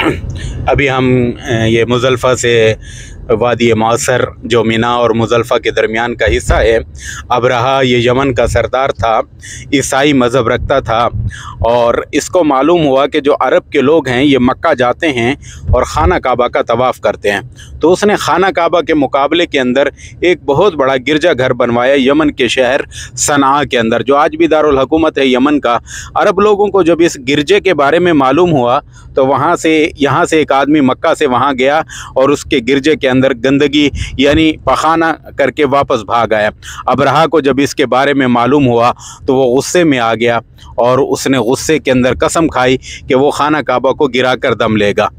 अभी हम ये मुज़ल्फ़ा से वादी मौसर जो मिना और मुज़ल्फ़ा के दरमियान का हिस्सा है, अबरहा ये यमन का सरदार था, ईसाई मज़हब रखता था और इसको मालूम हुआ कि जो अरब के लोग हैं ये मक्का जाते हैं और खाना काबा का तवाफ़ करते हैं, तो उसने खाना काबा के मुकाबले के अंदर एक बहुत बड़ा गिरजा घर बनवाया यमन के शहर सना के अंदर, जो आज भी दारुल हुकूमत है यमन का। अरब लोगों को जब इस गिरजे के बारे में मालूम हुआ तो यहाँ से एक आदमी मक्का से वहाँ गया और उसके गिरजे के अंदर गंदगी यानी पखाना करके वापस भाग आया। अबरहा को जब इसके बारे में मालूम हुआ तो वो गुस्से में आ गया और उसने गुस्से के अंदर कसम खाई कि वो खाना काबा को गिरा कर दम लेगा।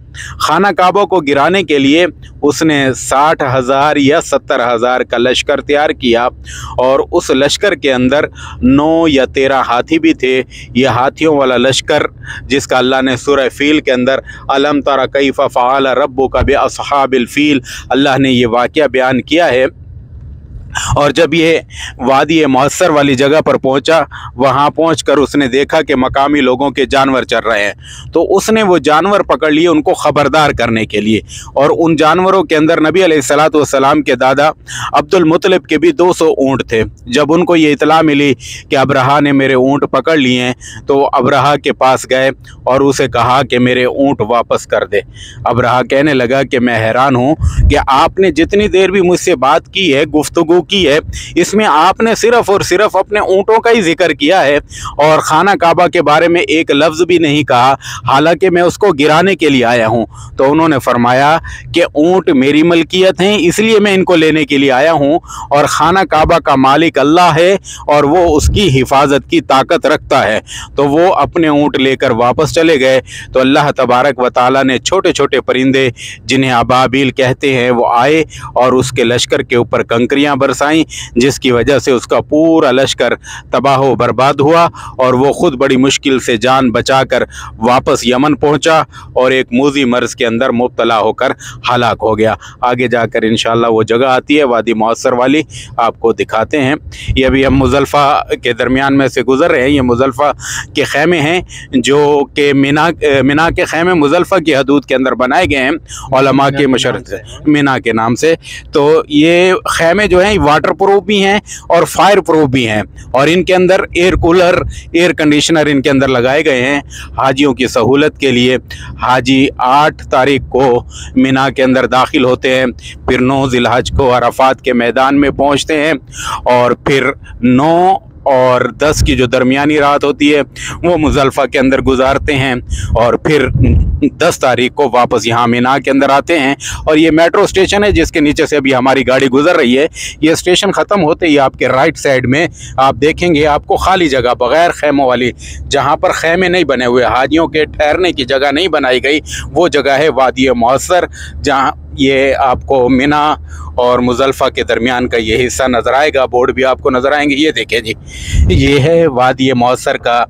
खाना काबा को गिराने के लिए उसने 60,000 या 70,000 का लश्कर तैयार किया और उस लश्कर के अंदर 9 या 13 हाथी भी थे। ये हाथियों वाला लश्कर जिसका अल्लाह ने सूरह फील के अंदर अलम तरा कैफ़ फ़अल रब्बुका बि अस्हाबिल फील, अल्लाह ने ये वाक़या बयान किया है। और जब ये वादी मौसर वाली जगह पर पहुंचा, वहां पहुंचकर उसने देखा कि मकामी लोगों के जानवर चल रहे हैं, तो उसने वो जानवर पकड़ लिए उनको ख़बरदार करने के लिए। और उन जानवरों के अंदर नबी अलैहिस्सलातु वस्सलाम के दादा अब्दुल मुत्तलिब के भी 200 ऊँट थे। जब उनको ये इतला मिली कि अबरहा ने मेरे ऊँट पकड़ लिए हैं तो अबरहा के पास गए और उसे कहा कि मेरे ऊँट वापस कर दे। अबरहा कहने लगा कि मैं हैरान हूँ कि आपने जितनी देर भी मुझसे बात की है, गुफ्तगू की है, इसमें आपने सिर्फ और सिर्फ अपने ऊँटों का ही जिक्र किया है और खाना काबा के बारे में एक लफ्ज़ भी नहीं कहा, हालांकि मैं उसको गिराने के लिए आया हूँ। तो उन्होंने फरमाया कि ऊँट मेरी मलकियत हैं, इसलिए मैं इनको लेने के लिए आया हूँ और खाना काबा का मालिक अल्लाह है और वो उसकी हिफाजत की ताकत रखता है। तो वो अपने ऊँट लेकर वापस चले गए। तो अल्लाह तबारक व तआला ने छोटे छोटे परिंदे जिन्हें अबाबील कहते हैं वो आए और उसके लश्कर के ऊपर कंकरियाँ बरसाईं, जिसकी वजह से उसका पूरा लश्कर तबाह व बर्बाद हुआ और वो ख़ुद बड़ी मुश्किल से जान बचाकर वापस यमन पहुंचा और एक मूजी मर्ज़ के अंदर मुब्तला होकर हलाक हो गया। आगे जाकर इंशाअल्लाह वो जगह आती है वादी मौसर वाली, आपको दिखाते हैं। ये अभी हम मुज़ल्फ़ा के दरमियान में से गुज़र रहे हैं। ये मुज़ल्फ़ा के ख़ैमे हैं जो कि मिना के ख़ैमे मुज़ल्फ़ा की हदूद के अंदर बनाए गए हैं उलमा के मशर से, मिना के नाम से। तो ये ख़ैमे जो हैं वाटर प्रूफ भी हैं और फायर प्रूफ भी हैं और इनके अंदर एयर कूलर, एयर कंडीशनर इनके अंदर लगाए गए हैं हाजियों की सहूलत के लिए। हाजी 8 तारीख को मिना के अंदर दाखिल होते हैं, फिर 9 ज़िलहज को अराफात के मैदान में पहुंचते हैं और फिर 9 और 10 की जो दरमियानी रात होती है वो मुज़ल्फ़ा के अंदर गुजारते हैं और फिर 10 तारीख को वापस यहाँ मिना के अंदर आते हैं। और ये मेट्रो स्टेशन है जिसके नीचे से अभी हमारी गाड़ी गुजर रही है। ये स्टेशन ख़त्म होते ही आपके राइट साइड में आप देखेंगे आपको खाली जगह बग़ैर खैमों वाली, जहाँ पर खैमे नहीं बने हुए, हाजियों के ठहरने की जगह नहीं बनाई गई, वो जगह है वादी मौसर, जहाँ ये आपको मिना और मुज़ल्फ़ा के दरमियान का ये हिस्सा नज़र आएगा। बोर्ड भी आपको नज़र आएंगे। ये देखें जी, ये है वादी मौसर का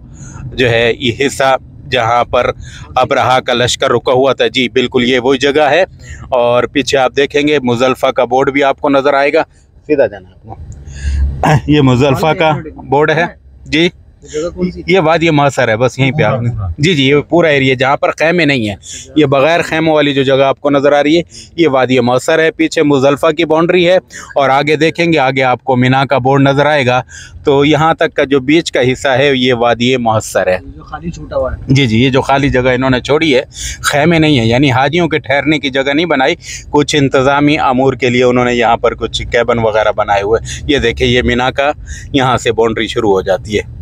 जो है ये हिस्सा जहाँ पर अबरहा का लश्कर रुका हुआ था। जी बिल्कुल ये वही जगह है और पीछे आप देखेंगे मुज़ल्फ़ा का बोर्ड भी आपको नज़र आएगा। सीधा जाना आपको, ये मुज़ल्फ़ा का बोर्ड है जी। ये वादी मौसर है, बस यहीं पे आपने जी ये पूरा एरिया जहाँ पर खैमे नहीं है, ये बग़ैर खैमों वाली जो जगह आपको नज़र आ रही है ये वादी मौसर है। पीछे मुज़ल्फ़ा की बाउंड्री है और आगे देखेंगे आगे आपको मिना का बोर्ड नज़र आएगा। तो यहाँ तक का जो बीच का हिस्सा है ये वादी मौसर है, जो खाली छोटा हुआ है। जी ये जो खाली जगह इन्होंने छोड़ी है, खैमे नहीं है, यानी हाजियों के ठहरने की जगह नहीं बनाई, कुछ इंतज़ामी अमूर के लिए उन्होंने यहाँ पर कुछ कैबन वगैरह बनाए हुए। ये देखिए ये मिना का यहाँ से बाउंड्री शुरू हो जाती है।